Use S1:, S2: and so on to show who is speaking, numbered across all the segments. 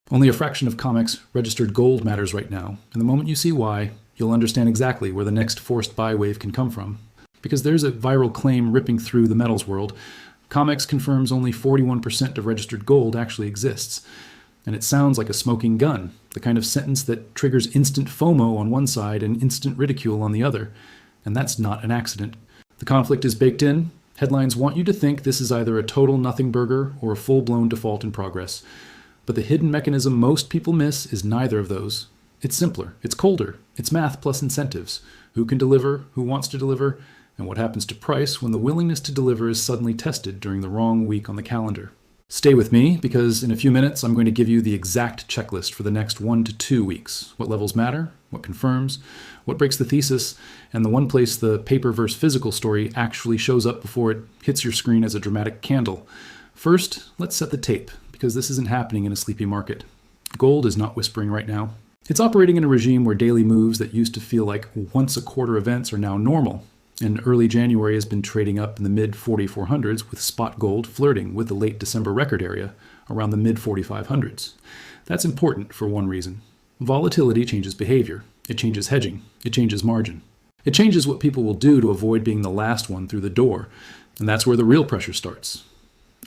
S1: Only a fraction of COMEX registered gold matters right now, and the moment you see why, you'll understand exactly where the next forced buy wave can come from. Because there's a viral claim ripping through the metals world, COMEX confirms only 41% of registered gold actually exists. And it sounds like a smoking gun, the kind of sentence that triggers instant FOMO on one side and instant ridicule on the other. And that's not an accident. The conflict is baked in. Headlines want you to think this is either a total nothing burger or a full-blown default in progress. But the hidden mechanism most people miss is neither of those. It's simpler, it's colder, it's math plus incentives. Who can deliver, who wants to deliver, and what happens to price when the willingness to deliver is suddenly tested during the wrong week on the calendar. Stay with me, because in a few minutes I'm going to give you the exact checklist for the next 1 to 2 weeks. What levels matter, what confirms, what breaks the thesis, and the one place the paper versus physical story actually shows up before it hits your screen as a dramatic candle. First, let's set the tape, because this isn't happening in a sleepy market. Gold is not whispering right now. It's operating in a regime where daily moves that used to feel like once-a-quarter events are now normal. And early January has been trading up in the mid-4400s with spot gold flirting with the late December record area around the mid-4500s. That's important for one reason. Volatility changes behavior. It changes hedging. It changes margin. It changes what people will do to avoid being the last one through the door. And that's where the real pressure starts.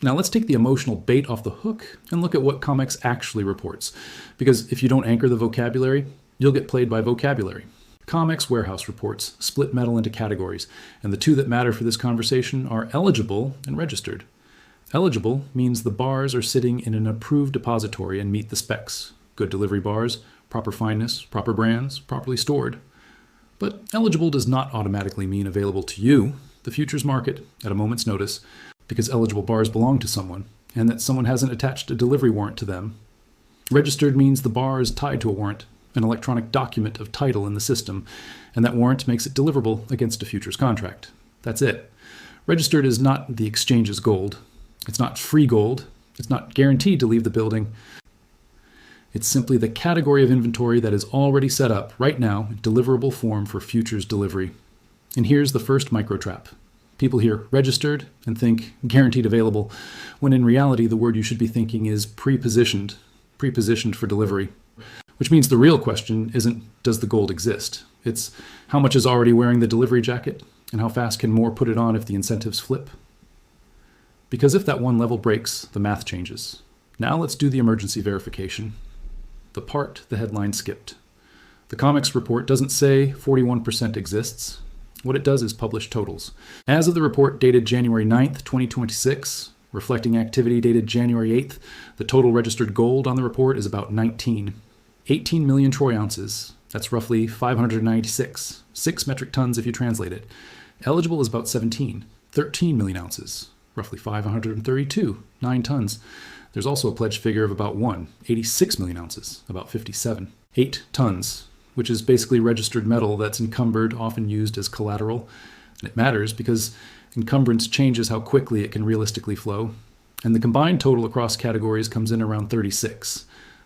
S1: Now let's take the emotional bait off the hook and look at what COMEX actually reports. Because if you don't anchor the vocabulary, you'll get played by vocabulary. COMEX warehouse reports split metal into categories, and the two that matter for this conversation are eligible and registered. Eligible means the bars are sitting in an approved depository and meet the specs. Good delivery bars, proper fineness, proper brands, properly stored. But eligible does not automatically mean available to you, the futures market, at a moment's notice, because eligible bars belong to someone, and that someone hasn't attached a delivery warrant to them. Registered means the bar is tied to a warrant, an electronic document of title in the system, and that warrant makes it deliverable against a futures contract. That's it. Registered is not the exchange's gold. It's not free gold. It's not guaranteed to leave the building. It's simply the category of inventory that is already set up right now in deliverable form for futures delivery. And here's the first micro-trap. People hear registered and think guaranteed available, when in reality the word you should be thinking is pre-positioned for delivery. Which means the real question isn't, does the gold exist? It's how much is already wearing the delivery jacket, and how fast can more put it on if the incentives flip? Because if that one level breaks, the math changes. Now let's do the emergency verification. The part the headline skipped. The COMEX report doesn't say 41% exists. What it does is publish totals. As of the report dated January 9th, 2026, reflecting activity dated January 8th, the total registered gold on the report is about 19. 18 million troy ounces, that's roughly 596, 6 metric tons if you translate it. Eligible is about 17, 13 million ounces, roughly 532, 9 tons. There's also a pledged figure of about 86 million ounces, about 57, 8 tons, which is basically registered metal that's encumbered, often used as collateral. And it matters because encumbrance changes how quickly it can realistically flow. And the combined total across categories comes in around 36,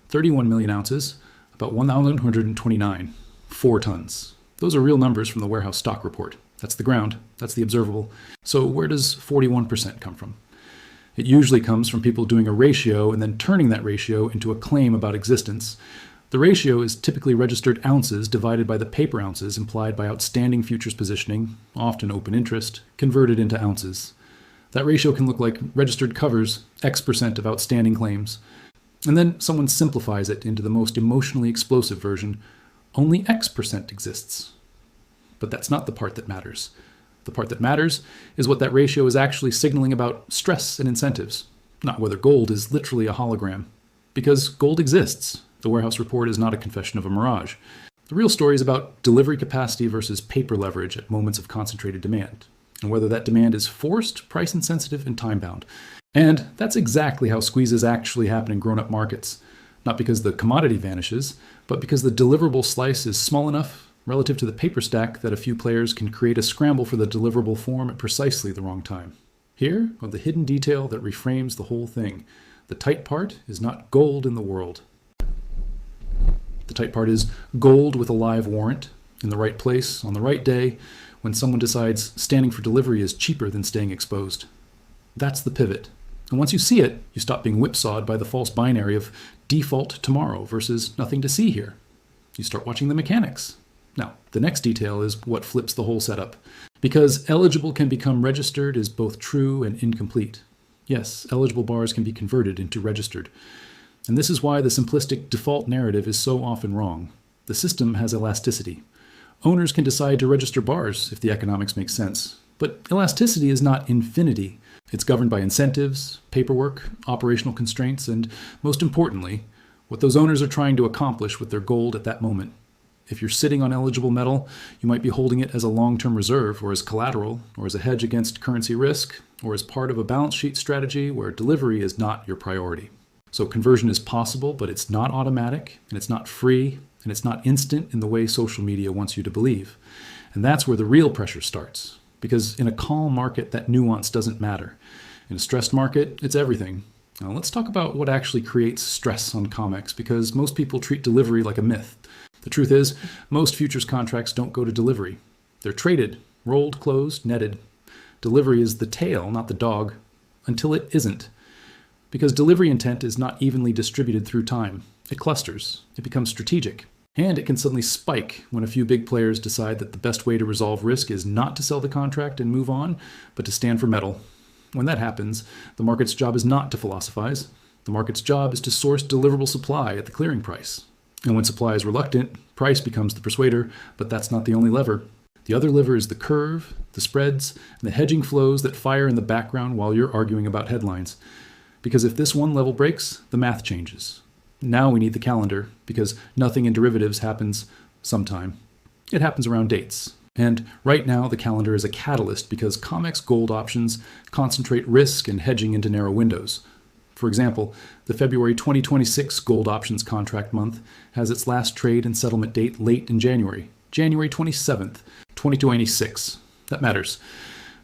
S1: 31 million ounces, about 1,129, 4 tons. Those are real numbers from the warehouse stock report. That's the ground. That's the observable. So where does 41% come from? It usually comes from people doing a ratio and then turning that ratio into a claim about existence. The ratio is typically registered ounces divided by the paper ounces implied by outstanding futures positioning, often open interest, converted into ounces. That ratio can look like registered covers X% of outstanding claims. And then someone simplifies it into the most emotionally explosive version. Only X% exists. But that's not the part that matters. The part that matters is what that ratio is actually signaling about stress and incentives, not whether gold is literally a hologram. Because gold exists. The warehouse report is not a confession of a mirage. The real story is about delivery capacity versus paper leverage at moments of concentrated demand, and whether that demand is forced, price insensitive, and time-bound. And that's exactly how squeezes actually happen in grown-up markets. Not because the commodity vanishes, but because the deliverable slice is small enough relative to the paper stack that a few players can create a scramble for the deliverable form at precisely the wrong time. Here are the hidden detail that reframes the whole thing. The tight part is not gold in the world. The tight part is gold with a live warrant, in the right place, on the right day, when someone decides standing for delivery is cheaper than staying exposed. That's the pivot. And once you see it, you stop being whipsawed by the false binary of default tomorrow versus nothing to see here. You start watching the mechanics. Now, the next detail is what flips the whole setup. Because eligible can become registered is both true and incomplete. Yes, eligible bars can be converted into registered. And this is why the simplistic default narrative is so often wrong. The system has elasticity. Owners can decide to register bars if the economics make sense. But elasticity is not infinity. It's governed by incentives, paperwork, operational constraints, and most importantly, what those owners are trying to accomplish with their gold at that moment. If you're sitting on eligible metal, you might be holding it as a long-term reserve or as collateral or as a hedge against currency risk or as part of a balance sheet strategy where delivery is not your priority. So conversion is possible, but it's not automatic and it's not free and it's not instant in the way social media wants you to believe. And that's where the real pressure starts. Because in a calm market, that nuance doesn't matter. In a stressed market, it's everything. Now let's talk about what actually creates stress on COMEX, because most people treat delivery like a myth. The truth is, most futures contracts don't go to delivery. They're traded, rolled, closed, netted. Delivery is the tail, not the dog, until it isn't. Because delivery intent is not evenly distributed through time. It clusters. It becomes strategic. And it can suddenly spike when a few big players decide that the best way to resolve risk is not to sell the contract and move on, but to stand for metal. When that happens, the market's job is not to philosophize. The market's job is to source deliverable supply at the clearing price. And when supply is reluctant, price becomes the persuader, but that's not the only lever. The other lever is the curve, the spreads, and the hedging flows that fire in the background while you're arguing about headlines. Because if this one level breaks, the math changes. Now we need the calendar, because nothing in derivatives happens sometime. It happens around dates. And right now, the calendar is a catalyst because COMEX gold options concentrate risk and hedging into narrow windows. For example, the February 2026 gold options contract month has its last trade and settlement date late in January, January 27th, 2296. That matters.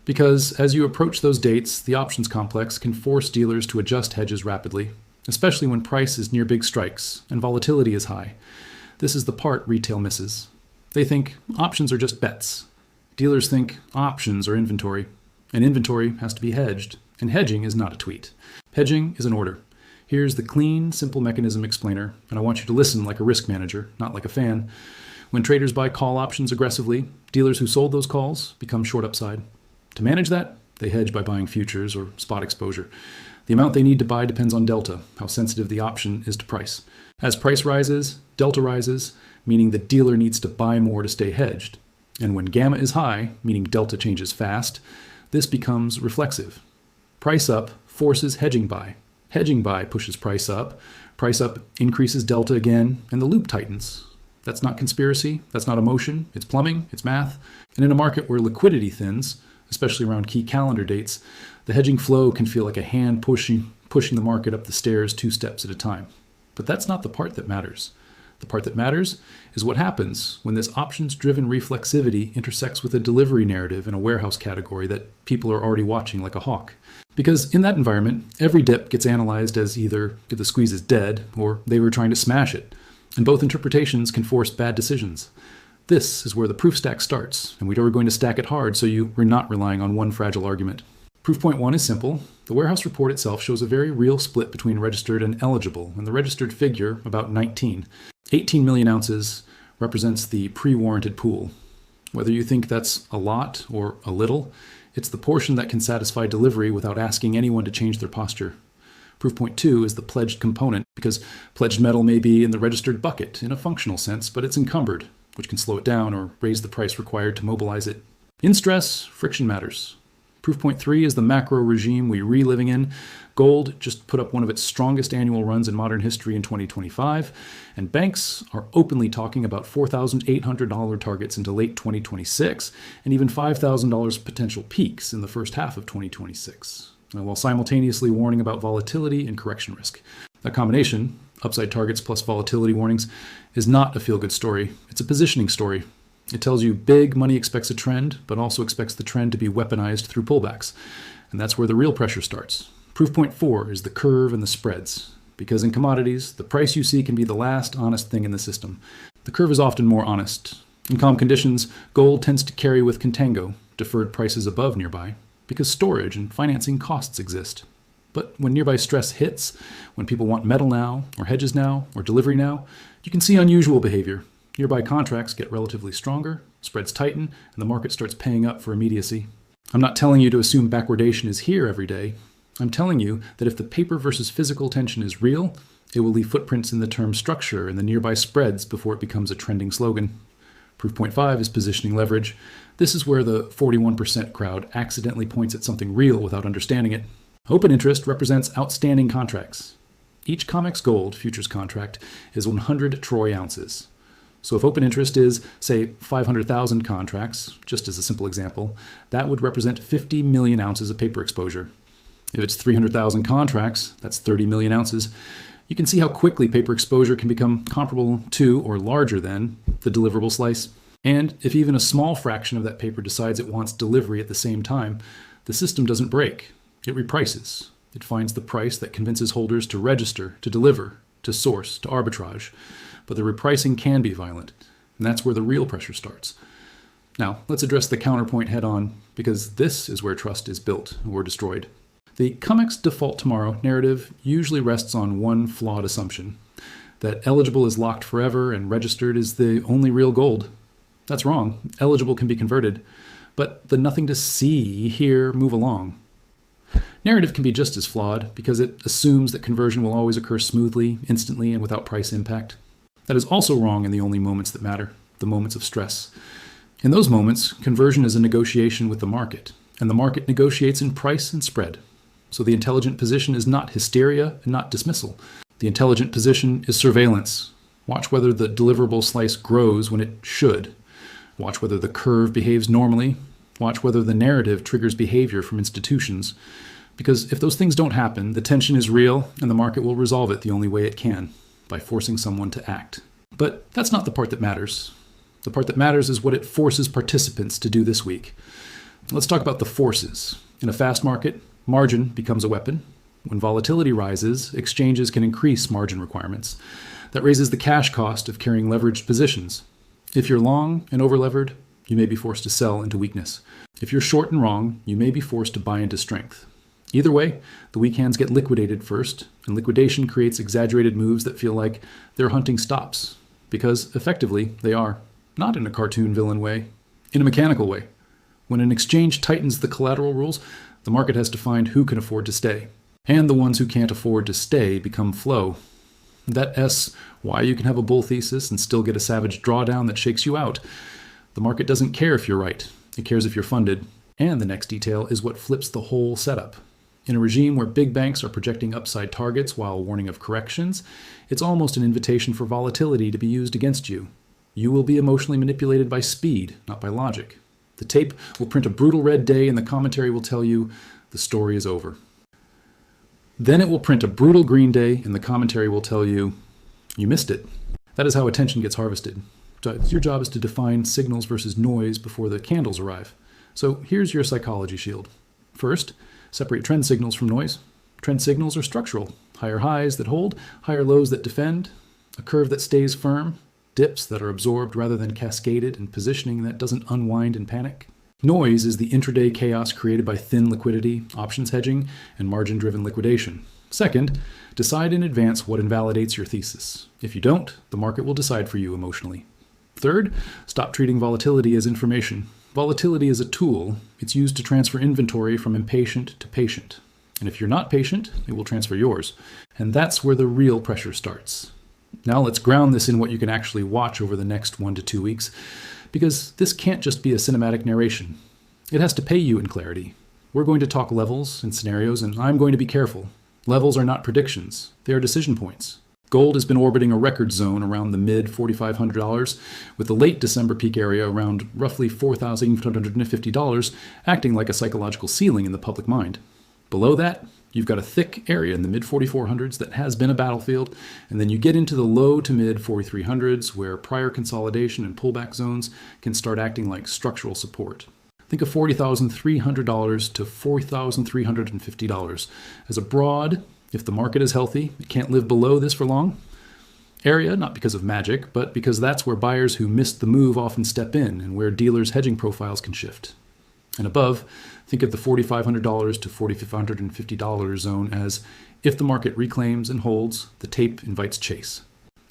S1: Because as you approach those dates, the options complex can force dealers to adjust hedges rapidly, especially when price is near big strikes and volatility is high. This is the part retail misses. They think options are just bets. Dealers think options are inventory, and inventory has to be hedged, and hedging is not a tweet. Hedging is an order. Here's the clean, simple mechanism explainer, and I want you to listen like a risk manager, not like a fan. When traders buy call options aggressively, dealers who sold those calls become short upside. To manage that, they hedge by buying futures or spot exposure. The amount they need to buy depends on delta, how sensitive the option is to price. As price rises, delta rises, meaning the dealer needs to buy more to stay hedged. And when gamma is high, meaning delta changes fast, this becomes reflexive. Price up forces hedging buy. Hedging buy pushes price up increases delta again, and the loop tightens. That's not conspiracy, that's not emotion, it's plumbing, it's math. And in a market where liquidity thins, especially around key calendar dates, the hedging flow can feel like a hand pushing the market up the stairs 2 steps at a time. But that's not the part that matters. The part that matters is what happens when this options-driven reflexivity intersects with a delivery narrative in a warehouse category that people are already watching like a hawk. Because in that environment, every dip gets analyzed as either the squeeze is dead or they were trying to smash it. And both interpretations can force bad decisions. This is where the proof stack starts, and we're going to stack it hard so we're not relying on one fragile argument. Proof point 1 is simple. The warehouse report itself shows a very real split between registered and eligible, and the registered figure, about 19. 18 million ounces represents the pre-warranted pool. Whether you think that's a lot or a little, it's the portion that can satisfy delivery without asking anyone to change their posture. Proof point 2 is the pledged component, because pledged metal may be in the registered bucket in a functional sense, but it's encumbered, which can slow it down or raise the price required to mobilize it. In stress, friction matters. Proof point 3 is the macro regime we're reliving in. Gold just put up one of its strongest annual runs in modern history in 2025, and banks are openly talking about $4,800 targets into late 2026, and even $5,000 potential peaks in the first half of 2026, while simultaneously warning about volatility and correction risk. That combination, upside targets plus volatility warnings, is not a feel-good story. It's a positioning story. It tells you big money expects a trend, but also expects the trend to be weaponized through pullbacks. And that's where the real pressure starts. Proof point 4 is the curve and the spreads. Because in commodities, the price you see can be the last honest thing in the system. The curve is often more honest. In calm conditions, gold tends to carry with contango, deferred prices above nearby, because storage and financing costs exist. But when nearby stress hits, when people want metal now, or hedges now, or delivery now, you can see unusual behavior. Nearby contracts get relatively stronger, spreads tighten, and the market starts paying up for immediacy. I'm not telling you to assume backwardation is here every day. I'm telling you that if the paper versus physical tension is real, it will leave footprints in the term structure and the nearby spreads before it becomes a trending slogan. Proof point 5 is positioning leverage. This is where the 41% crowd accidentally points at something real without understanding it. Open interest represents outstanding contracts. Each COMEX gold futures contract is 100 troy ounces. So if open interest is, say, 500,000 contracts, just as a simple example, that would represent 50 million ounces of paper exposure. If it's 300,000 contracts, that's 30 million ounces. You can see how quickly paper exposure can become comparable to or larger than the deliverable slice. And if even a small fraction of that paper decides it wants delivery at the same time, the system doesn't break. It reprices. It finds the price that convinces holders to register, to deliver, to source, to arbitrage. But the repricing can be violent, and that's where the real pressure starts. Now, let's address the counterpoint head on, because this is where trust is built or destroyed. The COMEX default tomorrow narrative usually rests on one flawed assumption, that eligible is locked forever and registered is the only real gold. That's wrong. Eligible can be converted, but the nothing to see, hear, move along. Narrative can be just as flawed because it assumes that conversion will always occur smoothly, instantly, and without price impact. That is also wrong in the only moments that matter, the moments of stress. In those moments, conversion is a negotiation with the market, and the market negotiates in price and spread. So the intelligent position is not hysteria and not dismissal. The intelligent position is surveillance. Watch whether the deliverable slice grows when it should. Watch whether the curve behaves normally. Watch whether the narrative triggers behavior from institutions. Because if those things don't happen, the tension is real and the market will resolve it the only way it can, by forcing someone to act. But that's not the part that matters. The part that matters is what it forces participants to do this week. Let's talk about the forces. In a fast market, margin becomes a weapon. When volatility rises, exchanges can increase margin requirements. That raises the cash cost of carrying leveraged positions. If you're long and overlevered, you may be forced to sell into weakness. If you're short and wrong, you may be forced to buy into strength. Either way, the weak hands get liquidated first, and liquidation creates exaggerated moves that feel like they're hunting stops, because effectively they are, not in a cartoon villain way, in a mechanical way. When an exchange tightens the collateral rules, the market has to find who can afford to stay. And the ones who can't afford to stay become flow. That S, why you can have a bull thesis and still get a savage drawdown that shakes you out. The market doesn't care if you're right. It cares if you're funded. And the next detail is what flips the whole setup. In a regime where big banks are projecting upside targets while warning of corrections, it's almost an invitation for volatility to be used against you. You will be emotionally manipulated by speed, not by logic. The tape will print a brutal red day and the commentary will tell you the story is over. Then it will print a brutal green day and the commentary will tell you you missed it. That is how attention gets harvested. Your job is to define signals versus noise before the candles arrive. So here's your psychology shield. First, separate trend signals from noise. Trend signals are structural. Higher highs that hold, higher lows that defend, a curve that stays firm, dips that are absorbed rather than cascaded, and positioning that doesn't unwind in panic. Noise is the intraday chaos created by thin liquidity, options hedging, and margin-driven liquidation. Second, decide in advance what invalidates your thesis. If you don't, the market will decide for you emotionally. Third, stop treating volatility as information. Volatility is a tool. It's used to transfer inventory from impatient to patient. And if you're not patient, it will transfer yours. And that's where the real pressure starts. Now let's ground this in what you can actually watch over the next 1 to 2 weeks, because this can't just be a cinematic narration. It has to pay you in clarity. We're going to talk levels and scenarios, and I'm going to be careful. Levels are not predictions. They are decision points. Gold has been orbiting a record zone around the mid $4,500, with the late December peak area around roughly $4,850, acting like a psychological ceiling in the public mind. Below that, you've got a thick area in the mid 4400s that has been a battlefield, and then you get into the low to mid 4300s where prior consolidation and pullback zones can start acting like structural support. Think of $40,300 to $4,350 as a broad, if the market is healthy, it can't live below this for long, area, not because of magic, but because that's where buyers who missed the move often step in and where dealers' hedging profiles can shift. And above, think of the $4,500 to $4,550 zone as if the market reclaims and holds, the tape invites chase.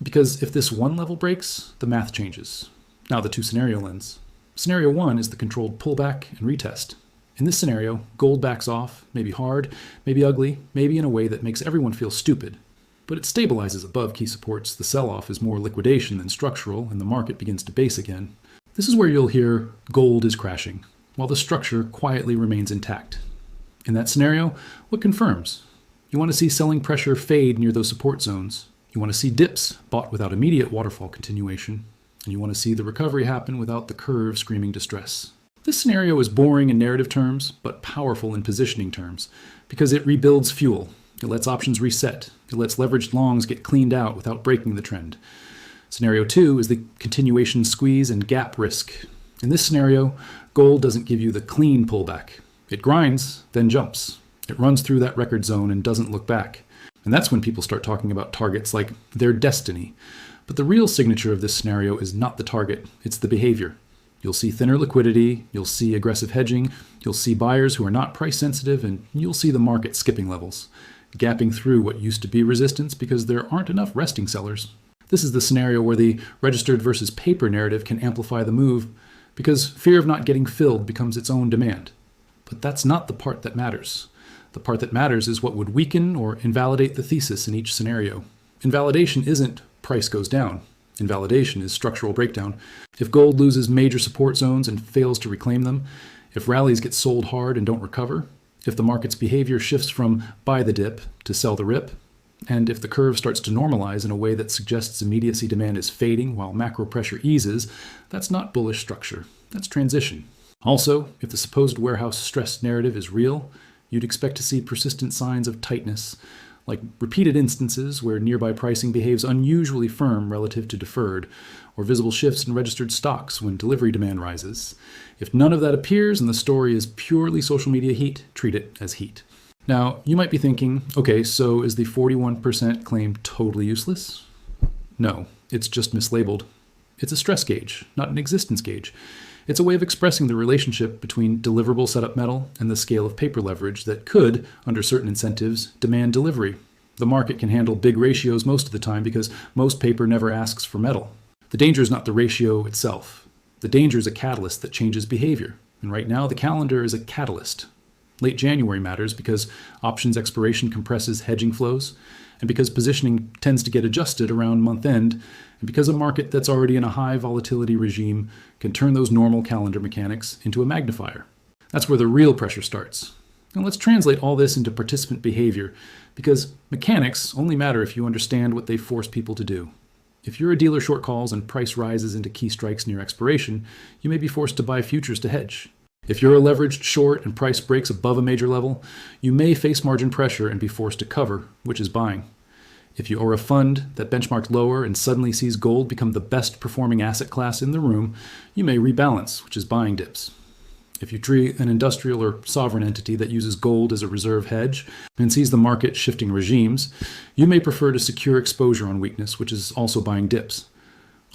S1: Because if this one level breaks, the math changes. Now the two scenario lens. Scenario one is the controlled pullback and retest. In this scenario, gold backs off, maybe hard, maybe ugly, maybe in a way that makes everyone feel stupid. But it stabilizes above key supports. The sell-off is more liquidation than structural, and the market begins to base again. This is where you'll hear gold is crashing, while the structure quietly remains intact. In that scenario, what confirms? You want to see selling pressure fade near those support zones. You want to see dips bought without immediate waterfall continuation. And you want to see the recovery happen without the curve screaming distress. This scenario is boring in narrative terms, but powerful in positioning terms, because it rebuilds fuel. It lets options reset. It lets leveraged longs get cleaned out without breaking the trend. Scenario 2 is the continuation squeeze and gap risk. In this scenario, gold doesn't give you the clean pullback. It grinds, then jumps. It runs through that record zone and doesn't look back. And that's when people start talking about targets like their destiny. But the real signature of this scenario is not the target, it's the behavior. You'll see thinner liquidity, you'll see aggressive hedging, you'll see buyers who are not price sensitive, and you'll see the market skipping levels, gapping through what used to be resistance because there aren't enough resting sellers. This is the scenario where the registered versus paper narrative can amplify the move because fear of not getting filled becomes its own demand. But that's not the part that matters. The part that matters is what would weaken or invalidate the thesis in each scenario. Invalidation isn't price goes down. Invalidation is structural breakdown. If gold loses major support zones and fails to reclaim them, if rallies get sold hard and don't recover, if the market's behavior shifts from buy the dip to sell the rip, and if the curve starts to normalize in a way that suggests immediacy demand is fading while macro pressure eases, that's not bullish structure. That's transition. Also, if the supposed warehouse stress narrative is real, you'd expect to see persistent signs of tightness, like repeated instances where nearby pricing behaves unusually firm relative to deferred, or visible shifts in registered stocks when delivery demand rises. If none of that appears and the story is purely social media heat, treat it as heat. Now, you might be thinking, okay, so is the 41% claim totally useless? No, it's just mislabeled. It's a stress gauge, not an existence gauge. It's a way of expressing the relationship between deliverable setup metal and the scale of paper leverage that could, under certain incentives, demand delivery. The market can handle big ratios most of the time because most paper never asks for metal. The danger is not the ratio itself. The danger is a catalyst that changes behavior. And right now, the calendar is a catalyst. Late January matters because options expiration compresses hedging flows, and because positioning tends to get adjusted around month end, and because a market that's already in a high volatility regime can turn those normal calendar mechanics into a magnifier. That's where the real pressure starts. Now let's translate all this into participant behavior, because mechanics only matter if you understand what they force people to do. If you're a dealer short calls and price rises into key strikes near expiration, you may be forced to buy futures to hedge. If you're a leveraged short and price breaks above a major level, you may face margin pressure and be forced to cover, which is buying. If you are a fund that benchmarked lower and suddenly sees gold become the best performing asset class in the room, you may rebalance, which is buying dips. If you treat an industrial or sovereign entity that uses gold as a reserve hedge and sees the market shifting regimes, you may prefer to secure exposure on weakness, which is also buying dips.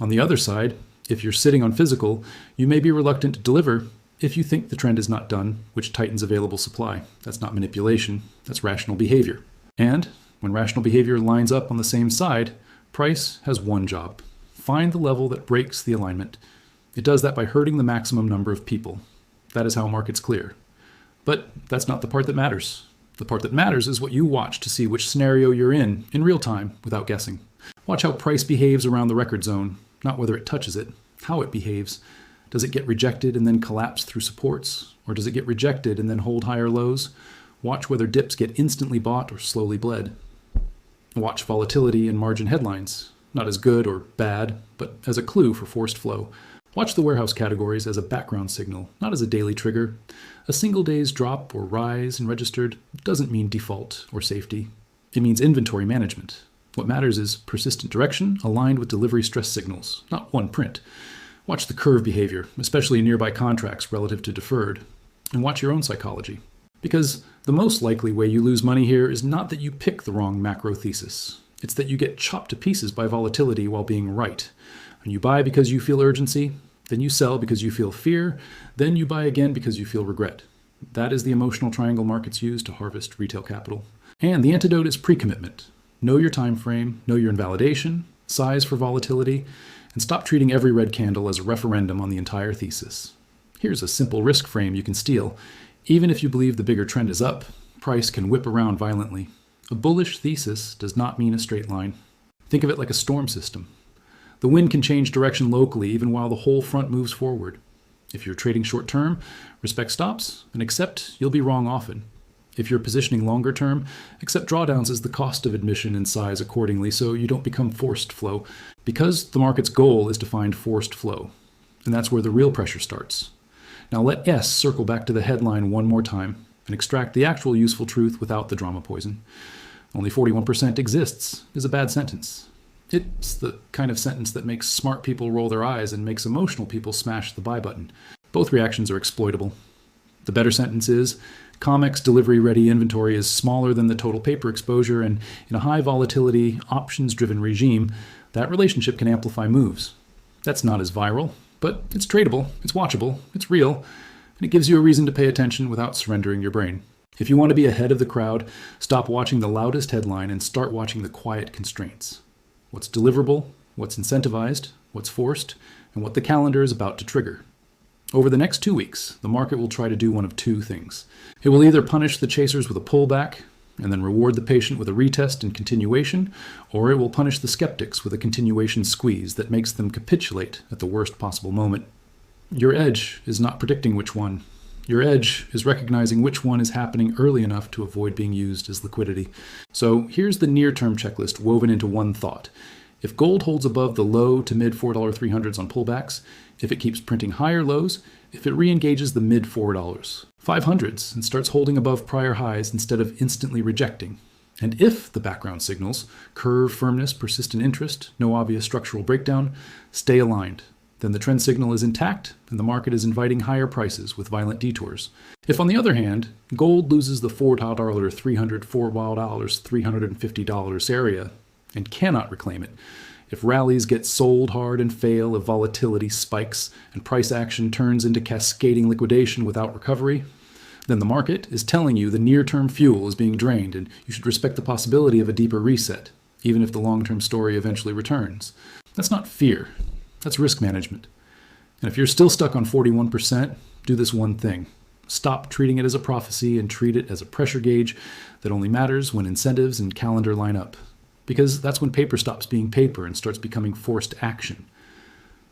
S1: On the other side, if you're sitting on physical, you may be reluctant to deliver if you think the trend is not done, which tightens available supply. That's not manipulation, that's rational behavior. And when rational behavior lines up on the same side, price has one job: find the level that breaks the alignment. It does that by hurting the maximum number of people. That is how markets clear. But that's not the part that matters. The part that matters is what you watch to see which scenario you're in real time, without guessing. Watch how price behaves around the record zone, not whether it touches it, how it behaves. Does it get rejected and then collapse through supports? Or does it get rejected and then hold higher lows? Watch whether dips get instantly bought or slowly bled. Watch volatility in margin headlines, not as good or bad, but as a clue for forced flow. Watch the warehouse categories as a background signal, not as a daily trigger. A single day's drop or rise in registered doesn't mean default or safety. It means inventory management. What matters is persistent direction aligned with delivery stress signals, not one print. Watch the curve behavior, especially nearby contracts relative to deferred. And watch your own psychology. Because the most likely way you lose money here is not that you pick the wrong macro thesis. It's that you get chopped to pieces by volatility while being right. And you buy because you feel urgency, Then you sell because you feel fear. Then you buy again because you feel regret. That is the emotional triangle markets use to harvest retail capital. And the antidote is pre-commitment. Know your time frame, know your invalidation, size for volatility, and stop treating every red candle as a referendum on the entire thesis. Here's a simple risk frame you can steal. Even if you believe the bigger trend is up, price can whip around violently. A bullish thesis does not mean a straight line. Think of it like a storm system. The wind can change direction locally even while the whole front moves forward. If you're trading short term, respect stops and accept you'll be wrong often. If you're positioning longer term, accept drawdowns as the cost of admission and size accordingly so you don't become forced flow, because the market's goal is to find forced flow. And that's where the real pressure starts. Now let S circle back to the headline one more time and extract the actual useful truth without the drama poison. Only 41% exists is a bad sentence. It's the kind of sentence that makes smart people roll their eyes and makes emotional people smash the buy button. Both reactions are exploitable. The better sentence is, COMEX delivery-ready inventory is smaller than the total paper exposure, and in a high-volatility, options-driven regime, that relationship can amplify moves. That's not as viral, but it's tradable, it's watchable, it's real, and it gives you a reason to pay attention without surrendering your brain. If you want to be ahead of the crowd, stop watching the loudest headline and start watching the quiet constraints. What's deliverable, what's incentivized, what's forced, and what the calendar is about to trigger. Over the next 2 weeks, the market will try to do one of two things. It will either punish the chasers with a pullback and then reward the patient with a retest and continuation, or it will punish the skeptics with a continuation squeeze that makes them capitulate at the worst possible moment. Your edge is not predicting which one. Your edge is recognizing which one is happening early enough to avoid being used as liquidity. So here's the near-term checklist woven into one thought. If gold holds above the low to mid $4 300s on pullbacks, if it keeps printing higher lows, if it re-engages the mid $4 500s and starts holding above prior highs instead of instantly rejecting, and if the background signals, curve firmness, persistent interest, no obvious structural breakdown, stay aligned, then the trend signal is intact and the market is inviting higher prices with violent detours. If, on the other hand, gold loses the $4 300, $4 $350 area and cannot reclaim it, if rallies get sold hard and fail, if volatility spikes and price action turns into cascading liquidation without recovery, then the market is telling you the near-term fuel is being drained and you should respect the possibility of a deeper reset, even if the long-term story eventually returns. That's not fear. That's risk management. And if you're still stuck on 41%, do this one thing. Stop treating it as a prophecy and treat it as a pressure gauge that only matters when incentives and calendar line up. Because that's when paper stops being paper and starts becoming forced action.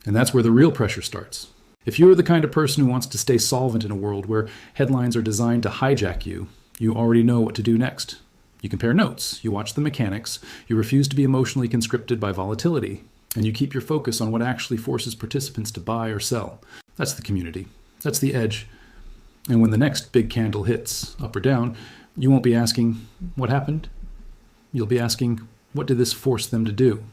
S1: And that's where the real pressure starts. If you're the kind of person who wants to stay solvent in a world where headlines are designed to hijack you, you already know what to do next. You compare notes, you watch the mechanics, you refuse to be emotionally conscripted by volatility, and you keep your focus on what actually forces participants to buy or sell. That's the community. That's the edge. And when the next big candle hits, up or down, you won't be asking, what happened? You'll be asking, what did this force them to do?